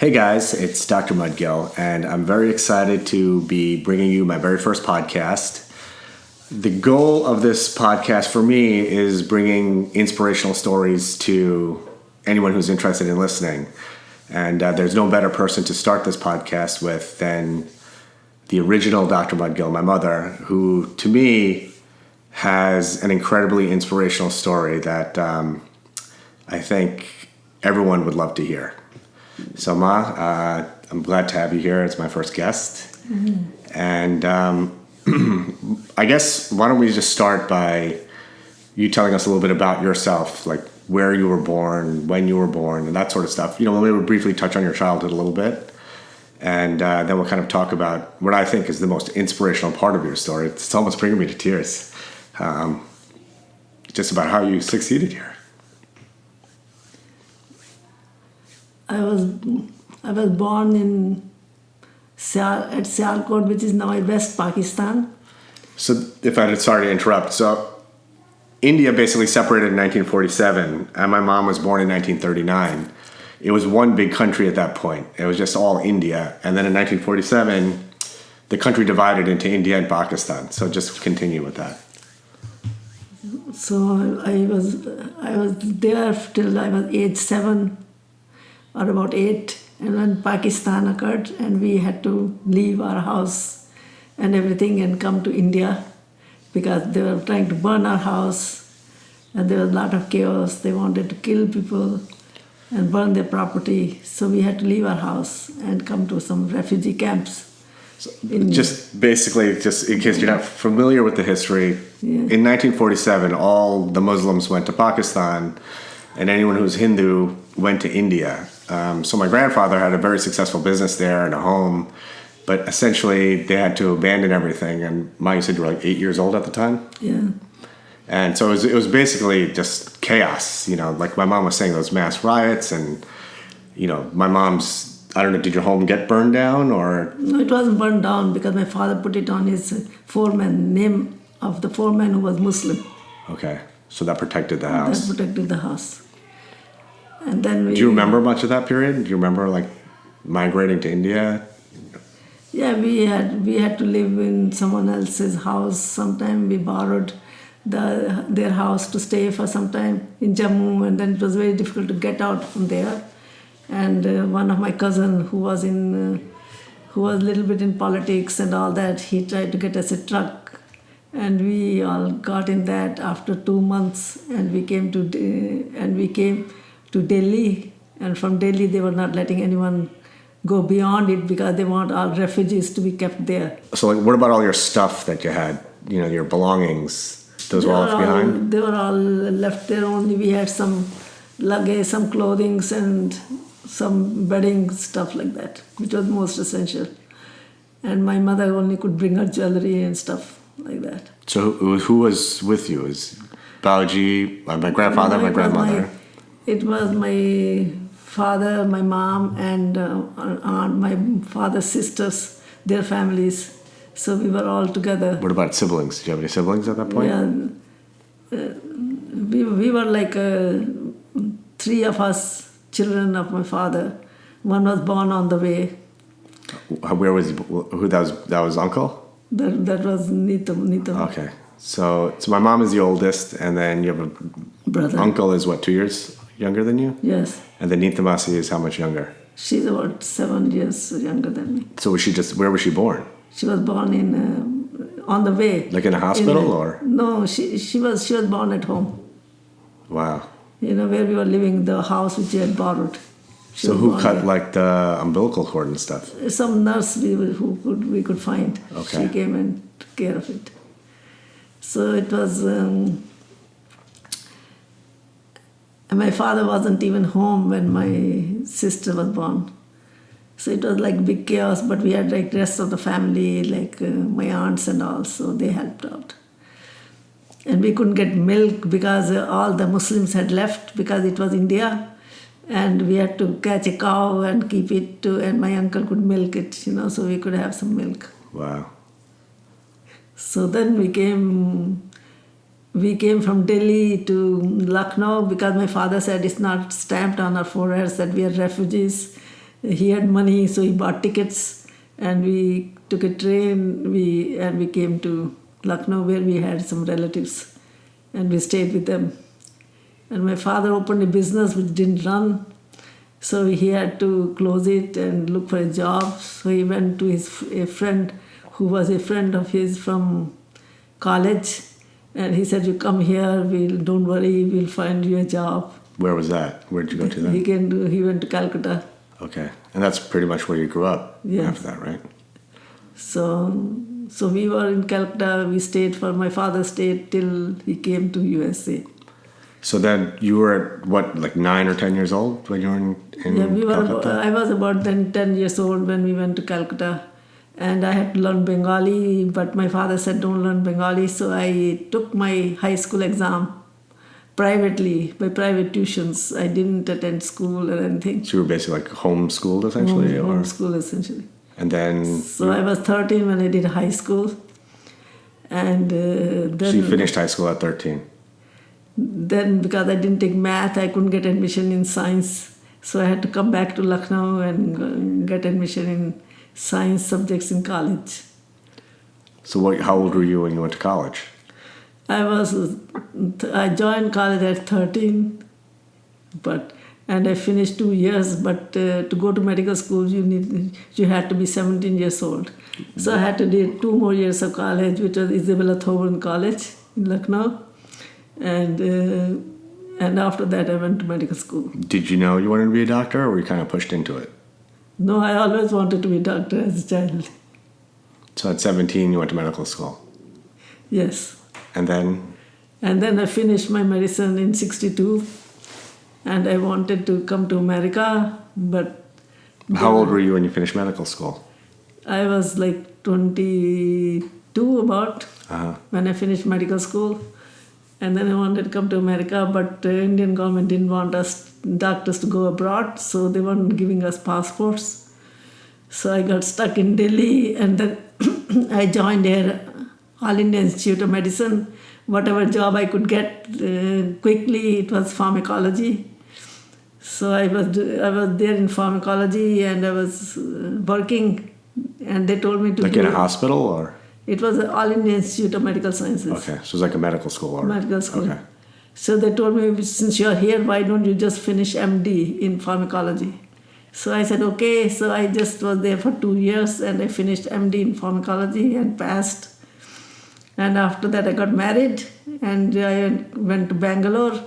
Hey guys, it's Dr. Mudgil, and I'm very excited to be bringing you my very first podcast. The goal of this podcast for me is bringing inspirational stories to anyone who's interested in listening. And there's no better person to start this podcast with than the original Dr. Mudgil, my mother, who to me has an incredibly inspirational story that I think everyone would love to hear. So Ma, I'm glad to have you here as my first guest. Mm-hmm. And I guess why don't we just start by you telling us a little bit about yourself, like where you were born, when you were born, and that sort of stuff. You know, maybe we'll briefly touch on your childhood a little bit. And then we'll kind of talk about what I think is the most inspirational part of your story. It's almost bringing me to tears. Just about how you succeeded here. I was born at SOUNDCLOUD, which is now in West Pakistan. So sorry to interrupt. So India basically separated in 1947, and my mom was born in 1939. It was one big country at that point. It was just all India. And then in 1947, the country divided into India and Pakistan. So just continue with that. So I was there till I was age 7 or about 8. And when Pakistan occurred and we had to leave our house and everything and come to India because they were trying to burn our house and there was a lot of chaos. They wanted to kill people and burn their property. So we had to leave our house and come to some refugee camps. So just in case you're not familiar with the history, in 1947, all the Muslims went to Pakistan and anyone who was Hindu went to India. So my grandfather had a very successful business there and a home, but essentially they had to abandon everything. And Ma, you said you were like 8 years old at the time? Yeah. And so it was basically just chaos, you know, like my mom was saying, those mass riots and, you know, my mom's, I don't know, did your home get burned down or? No, it wasn't burned down because my father put it on his name of the foreman who was Muslim. Okay, so that protected the house. That protected the house. And then do you remember much of that period? Do you remember like migrating to India? Yeah, we had to live in someone else's house. Sometime we borrowed their house to stay for some time in Jammu, and then it was very difficult to get out from there. And one of my cousin who was a little bit in politics and all that, he tried to get us a truck, and we all got in that after 2 months, and we came to Delhi, and from Delhi they were not letting anyone go beyond it because they want all refugees to be kept there. So like, what about all your stuff that you had, you know, your belongings? Those were all left behind? They were all left there. Only we had some luggage, some clothing and some bedding, stuff like that, which was most essential. And my mother only could bring her jewelry and stuff like that. So who was with you? Was Baoji, my grandfather, my grandmother? It was my father, my mom, and aunt, my father's sisters, their families. So we were all together. What about siblings? Did you have any siblings at that point? Yeah, we were like 3 of us, children of my father. One was born on the way. Where was he? Who that was uncle? That was Neetam. Okay, so my mom is the oldest, and then you have a brother. Uncle is what, 2 years younger than you? Yes. And then Neetamasi is how much younger? She's about 7 years younger than me. So where was she born? She was born on the way. Like in a hospital or? No, she was born at home. Wow. You know, where we were living, the house which we had borrowed. So who cut like the umbilical cord and stuff? Some nurse we could find. Okay. She came and took care of it. So it was. My father wasn't even home when my sister was born. So it was like big chaos, but we had like rest of the family, like my aunts and all, so they helped out. And we couldn't get milk because all the Muslims had left because it was India. And we had to catch a cow and keep it and my uncle could milk it, you know, so we could have some milk. Wow. So then we came from Delhi to Lucknow because my father said it's not stamped on our foreheads that we are refugees. he had money, so he bought tickets, and we took a train. We came to Lucknow, where we had some relatives, and we stayed with them. And my father opened a business which didn't run, so he had to close it and look for a job. So he went to a friend who was a friend of his from college, and he said, "You come here. Don't worry. We'll find you a job." Where was that? Where did you go to then? He went to Calcutta. Okay. And that's pretty much where you grew up Yes. after that, right? So we were in Calcutta. My father stayed till he came to USA. So then you were at what, like 9 or 10 years old when you were in Calcutta? I was about then 10 years old when we went to Calcutta. And I had to learn Bengali, but my father said, "Don't learn Bengali." So I took my high school exam privately, by private tuitions. I didn't attend school or anything. So you were basically like homeschooled essentially? Homeschool essentially. And then... So I was 13 when I did high school. And then... So you finished high school at 13? Then, because I didn't take math, I couldn't get admission in science. So I had to come back to Lucknow and get admission in science subjects in college. So how old were you when you went to college? I joined college at 13, and I finished 2 years. But to go to medical school, you had to be 17 years old. So I had to do 2 more years of college, which was Isabella Thoburn College in Lucknow. And after that, I went to medical school. Did you know you wanted to be a doctor, or were you kind of pushed into it? No, I always wanted to be a doctor as a child. So at 17, you went to medical school? Yes. And then? And then I finished my medicine in 1962, and I wanted to come to America, but... How old were you when you finished medical school? I was like 22 about when I finished medical school. And then I wanted to come to America, but the Indian government didn't want us doctors to go abroad, so they weren't giving us passports. So I got stuck in Delhi, and then I joined All India Institute of Medicine. Whatever job I could get quickly, it was pharmacology. So I was there in pharmacology, and I was working, and they told me to in a hospital, or? It was the All India Institute of Medical Sciences. Okay, so it's like a medical school, or? Medical school. Okay. So they told me, "Since you're here, why don't you just finish MD in pharmacology?" So I said, okay. So I just was there for 2 years, and I finished MD in pharmacology and passed. And after that, I got married, and I went to Bangalore,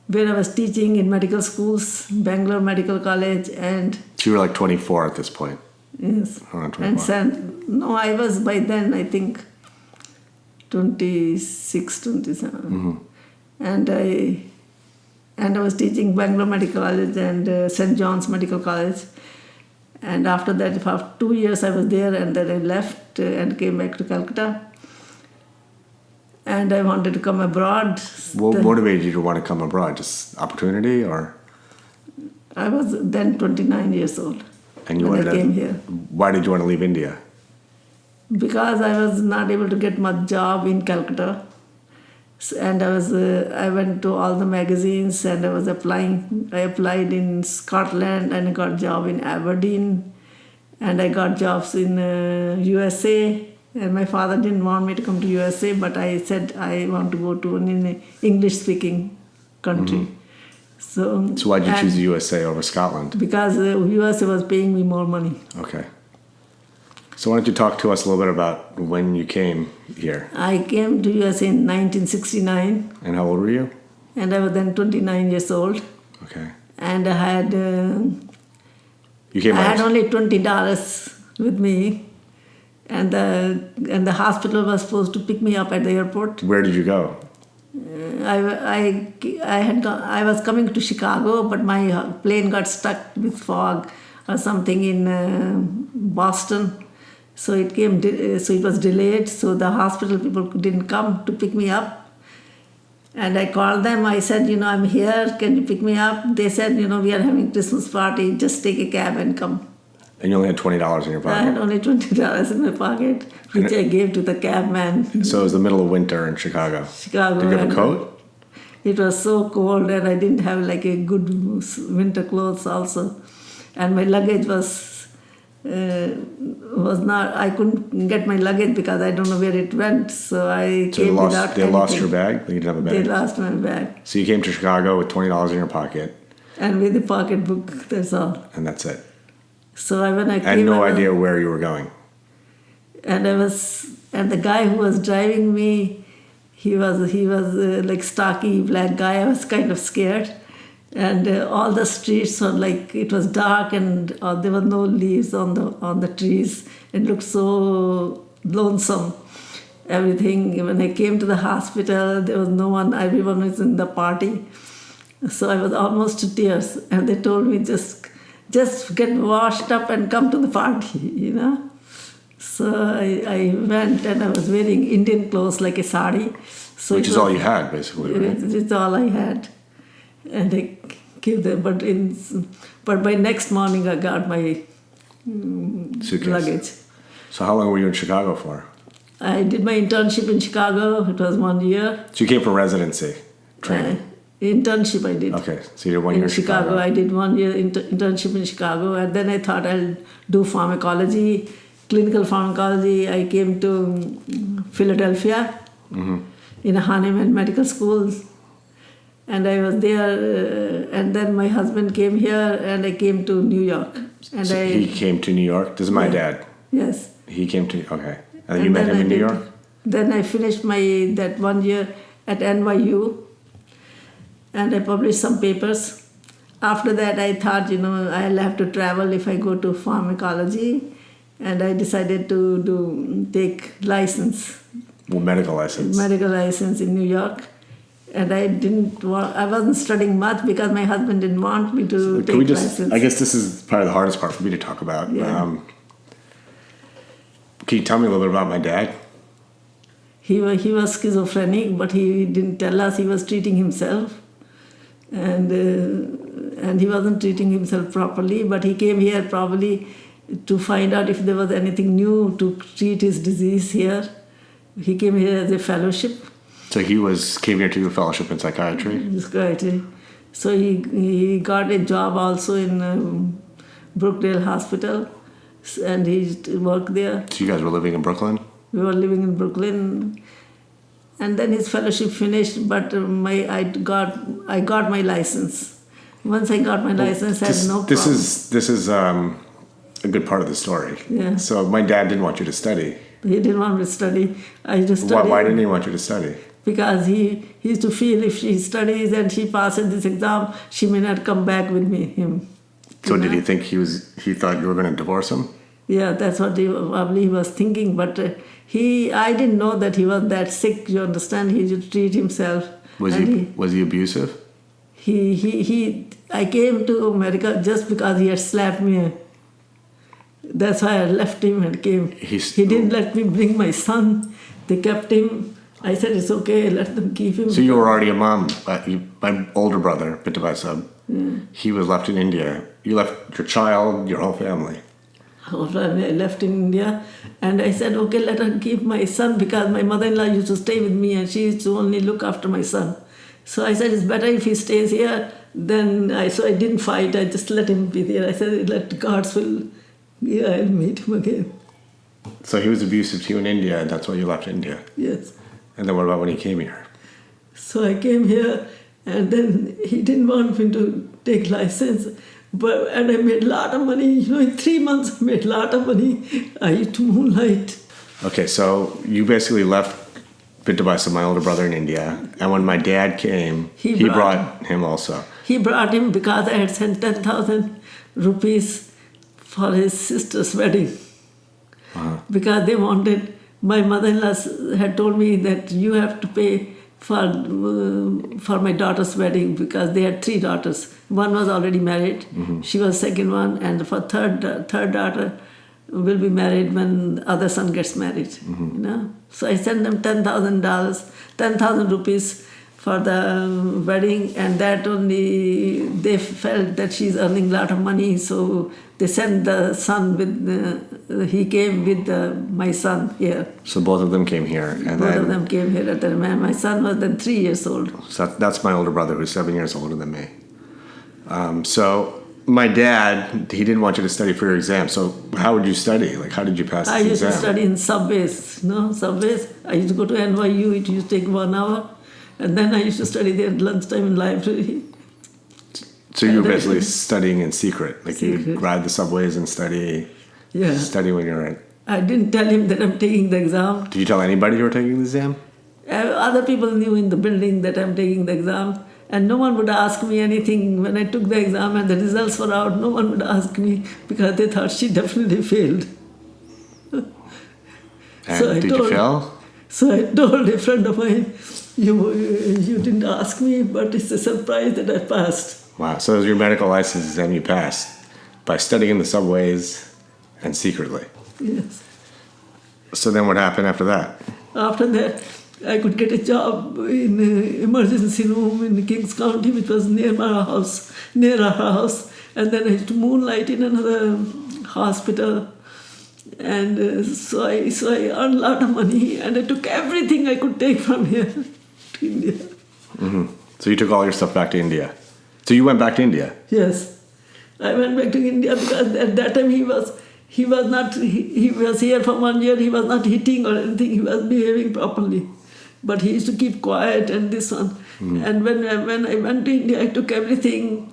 where I was teaching in medical schools, Bangalore Medical College, and... So you were like 24 at this point? Yes. Around 24. I was by then, I think, 26, 27. Mm-hmm. And I was teaching Bangalore Medical College and St. John's Medical College. And after that, for 2 years I was there, and then I left and came back to Calcutta. And I wanted to come abroad. What motivated you to want to come abroad? Just opportunity, or? I was then 29 years old when I came here. Why did you want to leave India? Because I was not able to get much job in Calcutta. And I went to all the magazines, and I was applying. I applied in Scotland, and I got a job in Aberdeen, and I got jobs in USA. And my father didn't want me to come to USA, but I said I want to go to an English-speaking country. Mm-hmm. So why did you choose the USA over Scotland? Because USA was paying me more money. Okay. So why don't you talk to us a little bit about when you came here? I came to USA in 1969. And how old were you? And I was then 29 years old. Okay. And I had only $20 with me. And the hospital was supposed to pick me up at the airport. Where did you go? I was coming to Chicago, but my plane got stuck with fog or something in Boston. So it was delayed. So the hospital people didn't come to pick me up. And I called them. I said, I'm here. Can you pick me up? They said, we are having a Christmas party. Just take a cab and come. And you only had $20 in your pocket? I had only $20 in my pocket, which I gave to the cab man. So it was the middle of winter in Chicago. Did you have a coat? It was so cold, and I didn't have like a good winter clothes also. and my luggage was not. I couldn't get my luggage because I don't know where it went. So I So came without they anything. lost your bag? They didn't have a bag? They lost my bag. So you came to Chicago with $20 in your pocket. And with the pocketbook, that's all. And that's it. So when I came, I had no idea where you were going. And the guy who was driving me, he was like stocky black guy. I was kind of scared, and all the streets were like, it was dark, and there were no leaves on the trees. It looked so lonesome. Everything. When I came to the hospital, there was no one. Everyone was in the party. So I was almost to tears, and they told me just get washed up and come to the party, So I went, and I was wearing Indian clothes like a sari. So which is all you had, basically, right? It's all I had, and I gave them. But by next morning I got my Suitcase. luggage. So how long were you in Chicago for? I did my internship in Chicago. It was 1 year. So you came for residency training? Internship I did. Okay, so you did 1 year in Chicago. I did 1 year internship in Chicago, and then I thought I'll do pharmacology, clinical pharmacology. I came to Philadelphia in a Hahnemann Medical School, and I was there. And then my husband came here, and I came to New York. And So he came to New York? This is my dad. Yes. He came to, okay. And you met him in New York? Then I finished that 1 year at NYU, and I published some papers. After that, I thought, I'll have to travel if I go to pharmacology, and I decided to take license. Well, medical license. Medical license in New York. And I wasn't studying much because my husband didn't want me to take license. I guess this is probably the hardest part for me to talk about. Yeah. Can you tell me a little bit about my dad? He was schizophrenic, but he didn't tell us. He was treating himself, and he wasn't treating himself properly. But he came here probably to find out if there was anything new to treat his disease here. He came here as a fellowship. So he came here to do a fellowship in psychiatry? Psychiatry. So he got a job also in Brookdale Hospital, and he worked there. So you guys were living in Brooklyn? We were living in Brooklyn, and then his fellowship finished. But I got my license. Once I got my license, I had no problem. This is a good part of the story. Yeah. So my dad didn't want you to study. He didn't want me to study. I just studied. Why didn't he want you to study? Because he used to feel if she studies and she passes this exam, she may not come back with him. So did he think he thought you were going to divorce him? Yeah, that's what he was thinking. But I didn't know that he was that sick. You understand? He should treat himself. Was he abusive? I came to America just because he had slapped me. That's why I left him and came. He didn't let me bring my son. They kept him. I said, it's okay, let them keep him. So you were already a mom. My older brother, Pittabasab, he was left in India. You left your child, your whole family. Whole family. I left in India. And I said, okay, let her keep my son, because my mother-in-law used to stay with me and she used to only look after my son. So I said, it's better if he stays here. So I didn't fight. I just let him be there. I said, let God's will. Yeah, I'll meet him again. So he was abusive to you in India, and that's why you left India? Yes. And then what about when he came here? So I came here, and then he didn't want me to take license. And I made a lot of money. In 3 months I made a lot of money. I used to moonlight. Okay, so you basically left Pittabasab, my older brother, in India. And when my dad came, he brought him also. He brought him because I had sent 10,000 rupees for his sister's wedding. Because they wanted, my mother-in-law had told me that you have to pay for my daughter's wedding, because they had 3 daughters. One was already married. She was second one, and for third daughter will be married when the other son gets married. So I sent them $10,000 rupees for the wedding, and that only they felt that she's earning a lot of money, so they sent the son he came with my son here. So both of them came here. And both of them came here at the time. My son was then 3 years old. So that's my older brother, who's 7 years older than me. So my dad, he didn't want you to study for your exam. So how would you study? Like, how did you pass I this used exam? to study in subways, subways. I used to go to NYU, it used to take 1 hour. And then I used to study there at lunchtime in library. So you were basically studying in secret. Like Secret. you'd ride the subways and study when you're in. I didn't tell him that I'm taking the exam. Did you tell anybody you were taking the exam? Other people knew in the building that I'm taking the exam. And no one would ask me anything when I took the exam and the results were out. No one would ask me because they thought she definitely failed. And did you fail? So I told a friend of mine, you didn't ask me, but it's a surprise that I passed. Wow. So it was your medical license exam you passed by studying in the subways and secretly. Yes. So then what happened after that? After that, I could get a job in an emergency room in Kings County, which was near our house. And then I had to moonlight in another hospital. And so I earned a lot of money, and I took everything I could take from here to India. Mm-hmm. So you took all your stuff back to India. So you went back to India? Yes. I went back to India because at that time he was here for 1 year, he was not hitting or anything, he was behaving properly. But he used to keep quiet and this one. Mm. And when I went to India, I took everything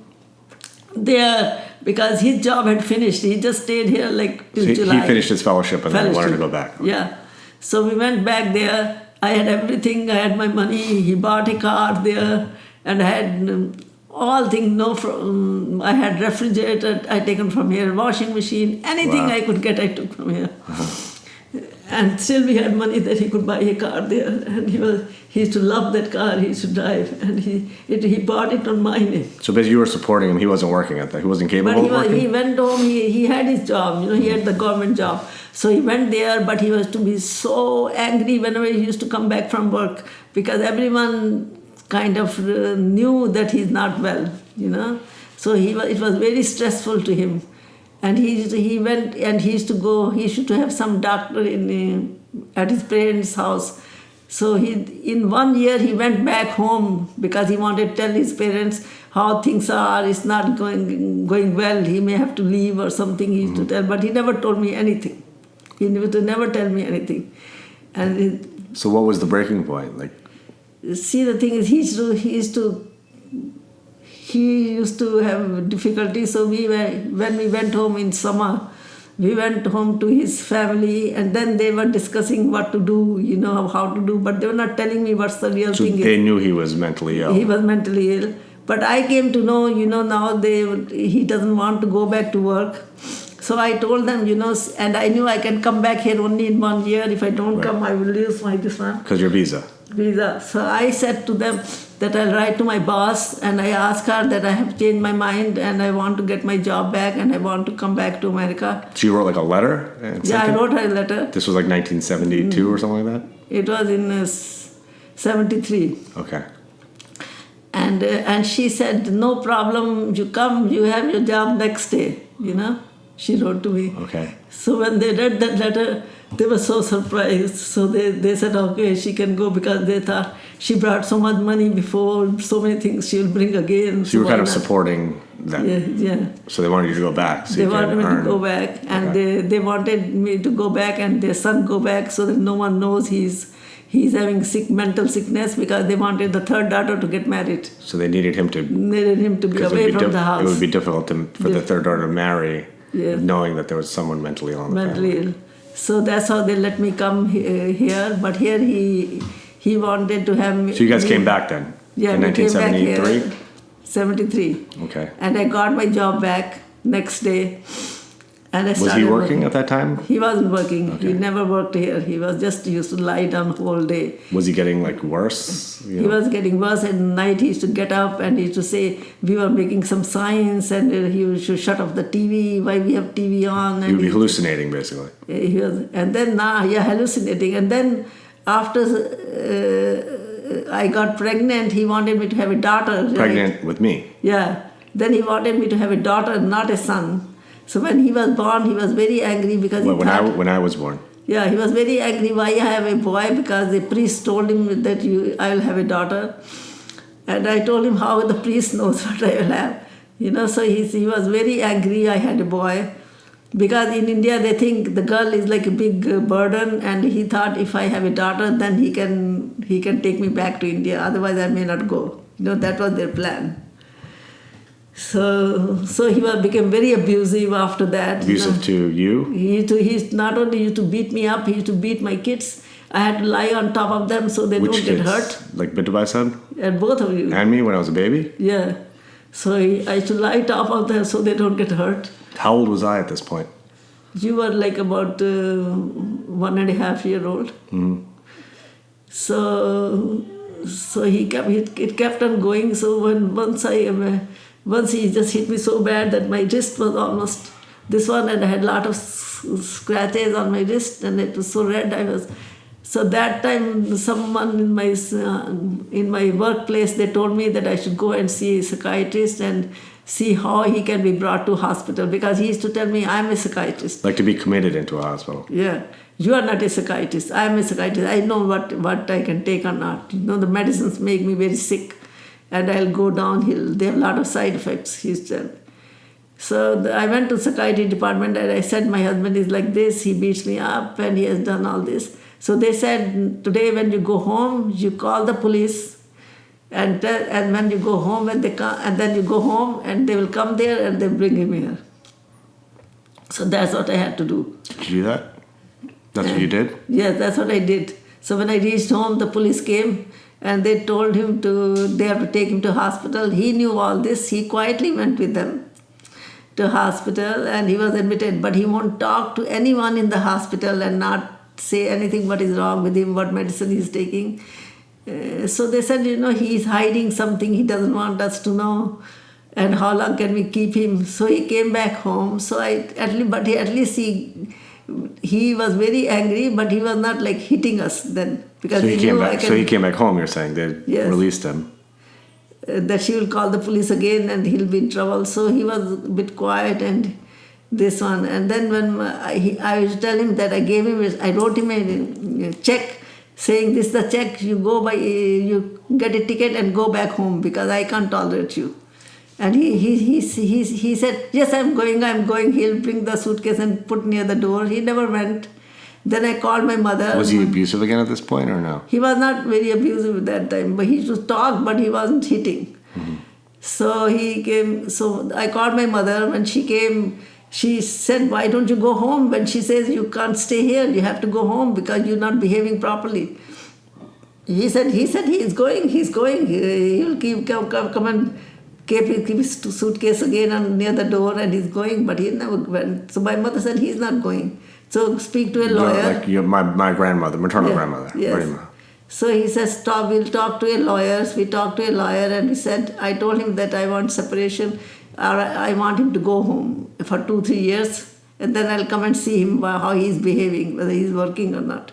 there because his job had finished. He just stayed here till July. He finished his fellowship and then wanted to go back. Yeah. So we went back there. I had everything. I had my money. He bought a car there. And I had all things. I had refrigerator I taken from here, washing machine, anything I could get I took from here. Uh-huh. And still we had money that he could buy a car there. And he used to love that car, he used to drive. And he bought it on my name. So basically you were supporting him, he wasn't working at that, he wasn't capable of working? He went home, he had his job, he had the government job. So he went there, but he was to be so angry whenever he used to come back from work because everyone kind of knew that he's not well, So it was very stressful to him. And he went and he used to have some doctor at his parents' house. So in 1 year he went back home because he wanted to tell his parents how things are. It's not going well. He may have to leave or something. He used to tell, but he never told me anything. He never tell me anything. So what was the breaking point? See, the thing is, he used to have difficulty. So when we went home in summer, we went home to his family, and then they were discussing what to do, how to do, but they were not telling me what's the real thing. So they knew he was mentally ill. He was mentally ill. But I came to know, now he doesn't want to go back to work. So I told them, and I knew I can come back here only in 1 year. If I don't come, I will lose this one. Because your visa. So I said to them that I'll write to my boss, and I asked her that I have changed my mind and I want to get my job back and I want to come back to America. So you wrote a letter? I wrote her a letter. This was 1972 or something like that? It was in 73. Okay. And she said, no problem, you come, you have your job next day, She wrote to me. Okay. So when they read that letter, they were so surprised. So they said, okay, she can go because they thought she brought so much money before, so many things she will bring again. So you were kind of supporting them. Yeah. So they wanted you to go back. They wanted me to go back, and they wanted me to go back and their son go back so that no one knows he's having mental sickness because they wanted the third daughter to get married. So they needed him to be away from the house. It would be difficult for the third daughter to marry, knowing that there was someone mentally ill in the family. Mentally ill. So that's how they let me come here. But here he wanted to have me. So you guys came back then? Yeah, in 1973? 73. Okay. And I got my job back next day. And I started Was he working at that time? He wasn't working. Okay. He never worked here. He was just used to lie down the whole day. Was he getting worse? He was getting worse. At night he used to get up and he used to say, we were making some science and he used to shut off the TV. Why we have TV on? And he would be hallucinating basically. He was, and then hallucinating. And then after I got pregnant, he wanted me to have a daughter. Pregnant with me? Yeah. Then he wanted me to have a daughter, not a son. So when he was born, he was very angry because when I was born? Yeah, he was very angry why I have a boy because the priest told him that I will have a daughter. And I told him how the priest knows what I will have. So he was very angry I had a boy. Because in India they think the girl is like a big burden, and he thought if I have a daughter, then he can take me back to India. Otherwise, I may not go. That was their plan. So he became very abusive after that. Abusive to you? He not only used to beat me up, he used to beat my kids. I had to lie on top of them so they don't get hurt. Like Bintu Bhai's son? And both of you. And me when I was a baby? Yeah. So I used to lie top of them so they don't get hurt. How old was I at this point? You were like about 1.5 years old. Mm-hmm. So it kept on going. So once he just hit me so bad that my wrist was almost this one, and I had a lot of scratches on my wrist, and it was so red. So that time, someone in my workplace, they told me that I should go and see a psychiatrist and see how he can be brought to hospital, because he used to tell me, I'm a psychiatrist. Like to be committed into a hospital. Yeah. You are not a psychiatrist. I'm a psychiatrist. I know what I can take or not. The medicines make me very sick, and I'll go downhill. They have a lot of side effects, he said. So I went to psychiatry department, and I said, my husband is like this, he beats me up, and he has done all this. So they said, today when you go home, you call the police, and when you go home, when they come, and then you go home, and they will come there and they bring him here. So that's what I had to do. Did you do that? That's what you did? Yes, that's what I did. So when I reached home, the police came, and they told him they have to take him to hospital. He knew all this. He quietly went with them to hospital, and he was admitted. But he won't talk to anyone in the hospital and not say anything what is wrong with him, what medicine he's taking. So they said, he's hiding something, he doesn't want us to know, and how long can we keep him? So he came back home. So at least he was very angry, but he was not like hitting us then. Because so he came back home, you're saying? They released him? That she will call the police again and he'll be in trouble. So he was a bit quiet and this one. And then when I was telling him that I wrote him a check saying, this is the check, you get a ticket and go back home because I can't tolerate you. And he said, yes, I'm going. He'll bring the suitcase and put near the door. He never went. Then I called my mother. Was he abusive again at this point or no? He was not very abusive at that time, but he used to talk, but he wasn't hitting. Mm-hmm. So he came. So I called my mother. When she came, she said, why don't you go home? When she says, you can't stay here, you have to go home because you're not behaving properly. He said he's going. He'll come and keep his suitcase again near the door and he's going, but he never went. So my mother said he's not going. So speak to a lawyer. My grandmother, maternal grandmother. Yes. So he says, stop, we'll talk to a lawyer. We talked to a lawyer and we said, I told him that I want separation. I want him to go home for 2-3 years and then I'll come and see him how he's behaving, whether he's working or not.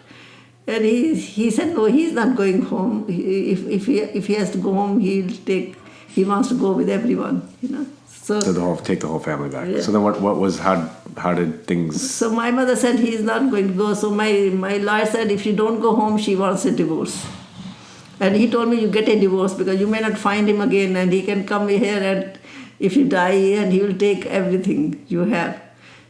And he said, no, he's not going home. If he has to go home, he wants to go with everyone, So take the whole family back. Yeah. So then how did things... So my mother said he's not going to go. So my lawyer said if you don't go home, she wants a divorce. And he told me you get a divorce because you may not find him again and he can come here and if you die and he will take everything you have.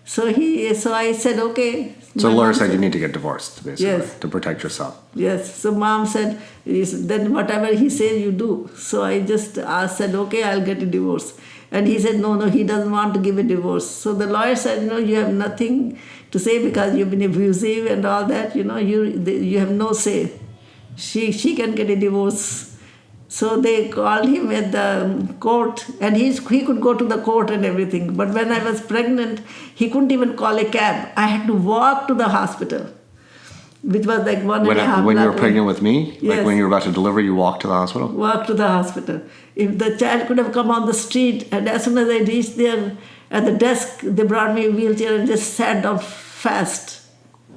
So I said, okay. So the lawyer said you need to get divorced, basically, yes, to protect yourself. Yes. So mom said, then whatever he says, you do. So I just said, okay, I'll get a divorce. And he said, no, he doesn't want to give a divorce. So the lawyer said, you have nothing to say because you've been abusive and all that. You have no say. She can get a divorce. So they called him at the court, and he could go to the court and everything. But when I was pregnant, he couldn't even call a cab. I had to walk to the hospital, which was like 1.5 When you were pregnant with me? Yes. Like when you were about to deliver, you walked to the hospital? Walked to the hospital. If the child could have come on the street, and as soon as I reached there at the desk, they brought me a wheelchair and just sat down fast.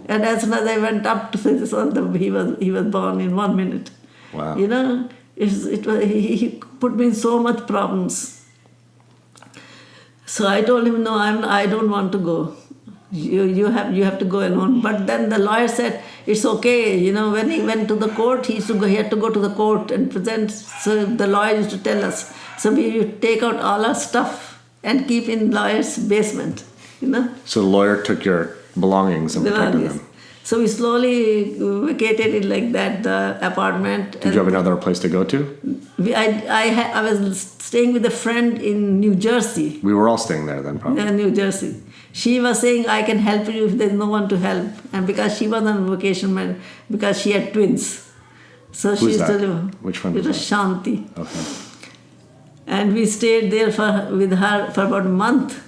And as soon as I went up to this one, he was born in 1 minute. Wow. He put me in so much problems. So I told him, no, I don't want to go. You have to go alone. But then the lawyer said it's okay. When he went to the court, he had to go to the court and present. So the lawyer used to tell us. So we would take out all our stuff and keep in lawyer's basement. So the lawyer took your belongings and protected them. So we slowly vacated it like that, the apartment. Did you have another place to go to? I was staying with a friend in New Jersey. We were all staying there then, probably. Yeah, New Jersey. She was saying, I can help you if there's no one to help. And because she was on vacation, because she had twins. So Who's she used that? to live. Which friend was was that? Shanti. Okay. And we stayed there with her for about a month.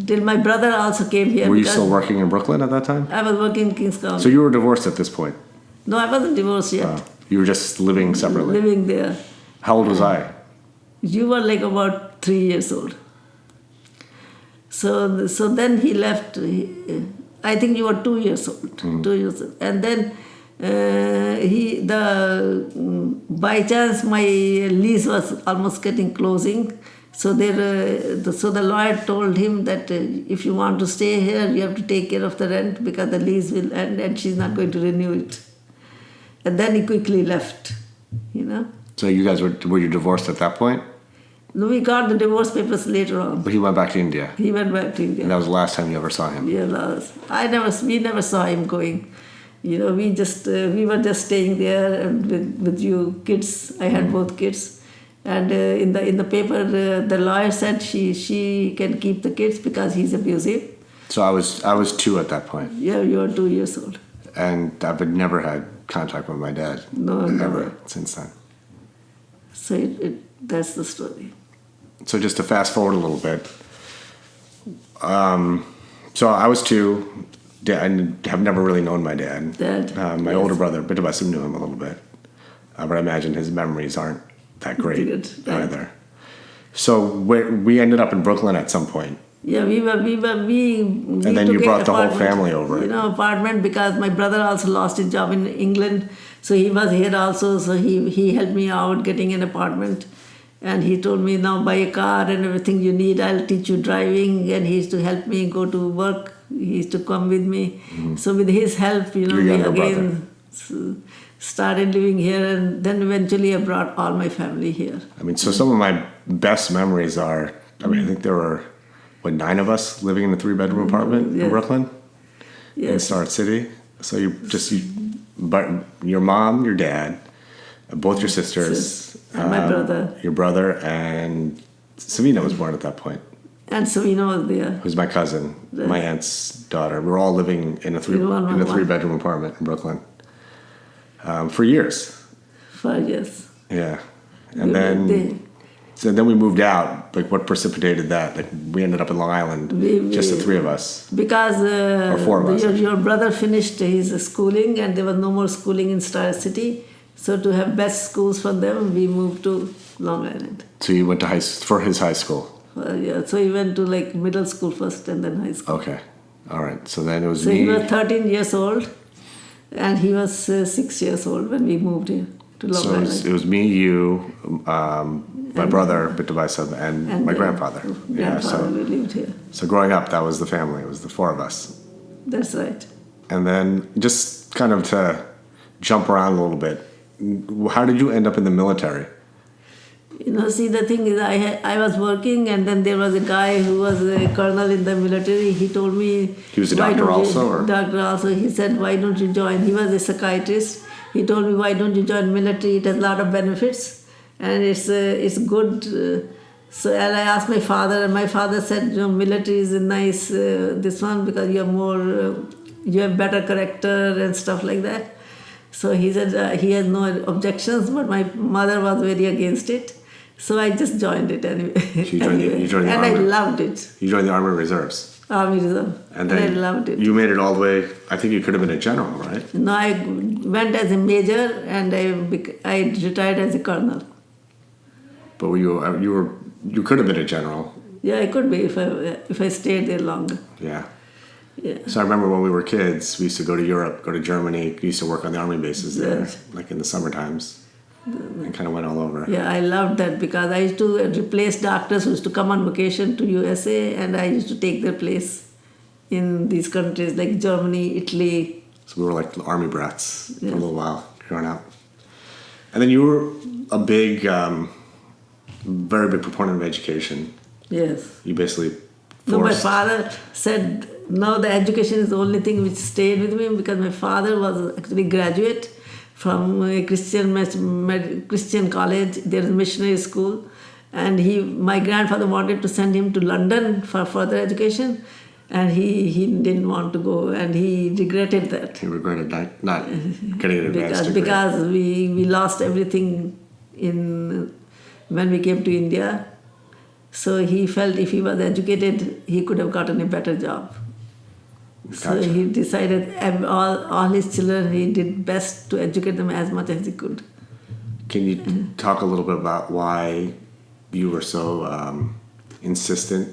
Till my brother also came here. Were you still working in Brooklyn at that time? I was working in Kings County. So you were divorced at this point? No, I wasn't divorced yet. You were just living separately? Living there. How old was I? You were like about 3 years old. So then he left. I think you were 2 years old. 2 years old. And then by chance my lease was almost getting closing. So the lawyer told him that if you want to stay here, you have to take care of the rent because the lease will end and she's not going to renew it. And then he quickly left, So you guys were you divorced at that point? No, we got the divorce papers later on. But he went back to India? He went back to India. And that was the last time you ever saw him? Yeah, we never saw him going. We were just staying there and with you kids. I had both kids. And in the paper, the lawyer said she can keep the kids because he's abusive. So I was 2 at that point. Yeah, you were 2 years old. And I've never had contact with my dad. No, never. Since then. So that's the story. So just to fast forward a little bit. So I was 2. I have never really known my dad. My older brother, Bitabasim, knew him a little bit. But I imagine his memories aren't that great either. So we ended up in Brooklyn at some point. Yeah, we and then you brought the whole family over. Apartment because my brother also lost his job in England. So he was here also. So he helped me out getting an apartment. And he told me, now buy a car and everything you need. I'll teach you driving. And he used to help me go to work. He used to come with me. Mm-hmm. So with his help, we again started living here. And then eventually I brought all my family here. So some of my best memories are, I think there were, 9 of us living in a 3-bedroom apartment in Brooklyn? In Start City. So but your mom, your dad, both your sisters, and my brother. Your brother, and Savina was born at that point. And Savina was there. Who's my cousin, my aunt's daughter. We were all living in a 3-bedroom apartment in Brooklyn for years. 5 years. Yeah. And then we moved out. Like, what precipitated that? Like, we ended up in Long Island, just the 3 of us. Because or 4 of us. Your brother finished his schooling and there was no more schooling in Star City. So to have best schools for them, we moved to Long Island. So you went to for his high school? So he went to like middle school first and then high school. Okay. All right. So then it was me. So he was 13 years old and he was 6 years old when we moved here to Long Island. So it was me, you, my brother, Bitabaisab, and my grandfather. We lived here. So growing up, that was the family. It was the 4 of us. That's right. And then just kind of to jump around a little bit, how did you end up in the military? See, the thing is, I was working, and then there was a guy who was a colonel in the military. He told me... He was a doctor also? Doctor also. He said, why don't you join? He was a psychiatrist. He told me, why don't you join military? It has a lot of benefits, and it's good. And I asked my father, and my father said, military is a nice, this one, because you have better character and stuff like that. So he said he has no objections, but my mother was very against it. So I just joined it anyway. So you joined the Army. I loved it. You joined the Army Reserves? Army Reserve. And I loved it. You made it all the way, I think you could have been a general, right? No, I went as a major and I retired as a colonel. But you could have been a general. Yeah, I could be if I stayed there longer. Yeah. So I remember when we were kids, we used to go to Europe, go to Germany. We used to work on the army bases there, like in the summer times. And kind of went all over. Yeah, I loved that because I used to replace doctors who used to come on vacation to USA and I used to take their place in these countries like Germany, Italy. So we were like army brats for a Yeah. little while growing up. And then you were a big, very big proponent of education. Yes. You basically No, my forced. father said, no, the education is the only thing which stayed with me because my father was actually graduate from a Christian college. There is a missionary school. And my grandfather wanted to send him to London for further education. And he didn't want to go, and he regretted that. He regretted not getting an advanced degree. Because we lost everything when we came to India. So he felt if he was educated, he could have gotten a better job. So Gotcha. he decided all his children, he did best to educate them as much as he could. Can you talk a little bit about why you were so insistent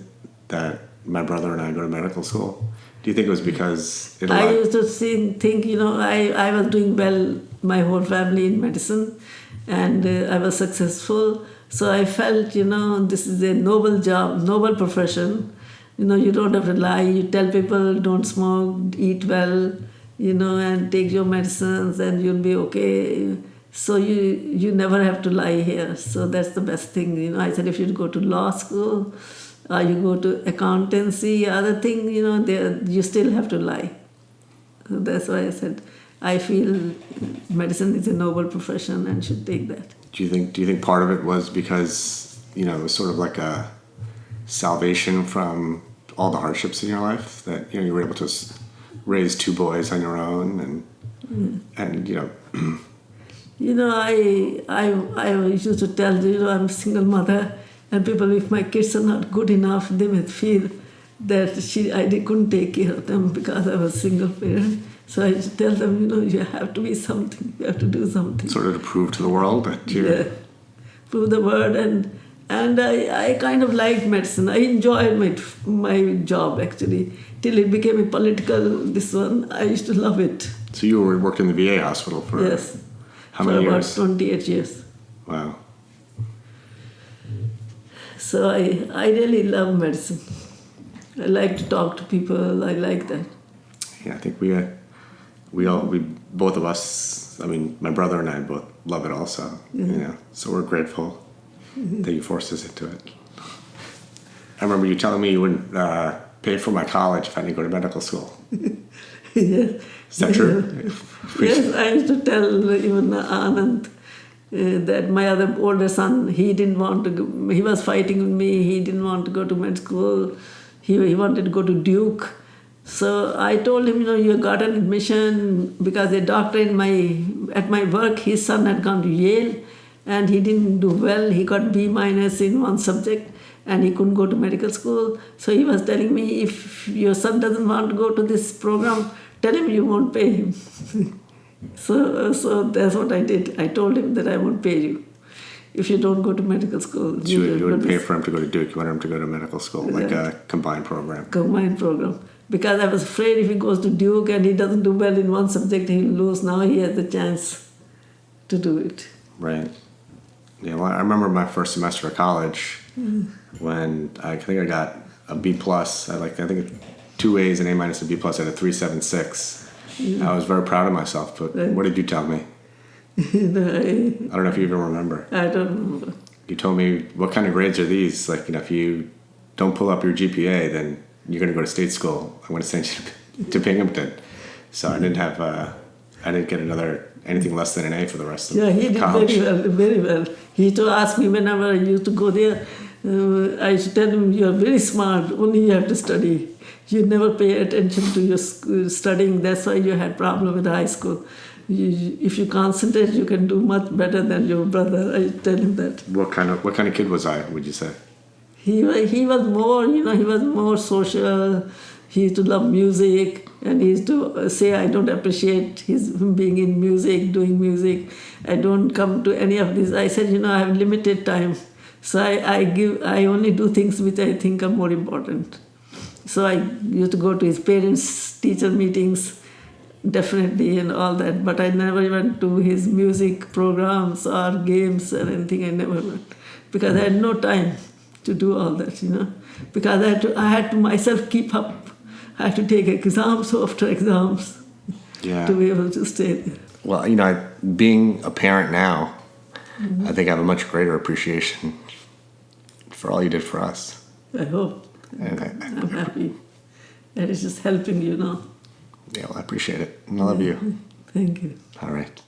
that my brother and I go to medical school? Do you think it was because it I allowed... used to think, I was doing well, my whole family in medicine, and I was successful. So I felt, this is a noble job, noble profession. You don't have to lie. You tell people don't smoke, eat well, and take your medicines, and you'll be okay. So you never have to lie here. So that's the best thing. I said if you go to law school, or you go to accountancy, other thing, you still have to lie. So that's why I said I feel medicine is a noble profession and should take that. Do you think part of it was because, it was sort of like a salvation from all the hardships in your life, that, you were able to raise two boys on your own and I used to tell I'm a single mother, and people, if my kids are not good enough, they may feel that I couldn't take care of them because I was a single parent. So I used to tell them, you have to be something, you have to do something. sort of to prove to the world that you... Yeah, prove the word, and I kind of liked medicine. I enjoyed my job actually, till it became a political, this one. I used to love it. So you worked in the VA hospital for... Yes. How many years? For about 28 years. Wow. So I really love medicine. I like to talk to people. I like that. Yeah, I think we both of us, I mean, my brother and I both love it also. So we're grateful that you forced us into it. I remember you telling me you wouldn't pay for my college if I didn't go to medical school. Yes. Is that true? Yes, I used to tell even Anand that my other older son, he didn't want to go, he was fighting with me, he didn't want to go to med school, he wanted to go to Duke. So I told him, you got an admission because a doctor at my work, his son had gone to Yale and he didn't do well, he got B- in one subject and he couldn't go to medical school. So he was telling me, if your son doesn't want to go to this program, tell him you won't pay him. So that's what I did. I told him that I won't pay you if you don't go to medical school. You wouldn't pay for him to go to Duke. You wanted him to go to medical school, like a combined program. Combined program. Because I was afraid if he goes to Duke and he doesn't do well in one subject, he'll lose. Now he has the chance to do it. Right. Yeah, well, I remember my first semester of college when I think I got a B+. I think 2 A's, an A-, and B+. I had a 3.76. I was very proud of myself, but what did you tell me? I don't know if you even remember. I don't remember. You told me, what kind of grades are these? Like, if you don't pull up your GPA, then you're going to go to state school. I'm going to send you to Binghamton. So I didn't get anything less than an A for the rest of college. He did very well. He used to ask me whenever I used to go there, I used to tell him, you're very smart, only you have to study. You never pay attention to your studying, that's why you had problem with high school. If you concentrate, you can do much better than your brother. I tell him that. What kind of kid was I, would you say? He was more, he was more social. He used to love music, and he used to say, I don't appreciate his being in music, doing music. I don't come to any of this. I said, I have limited time. So I only do things which I think are more important. So I used to go to his parents' teacher meetings, definitely, and all that. But I never went to his music programs or games or anything. I never went because I had no time to do all that, Because I had to myself keep up I had to take exams after exams Yeah. to be able to stay there. Well, you know, being a parent now, I think I have a much greater appreciation for all you did for us. I hope. And I'm happy. That is just helping you now. yeah, well, I appreciate it. And I love you. Thank you. All right.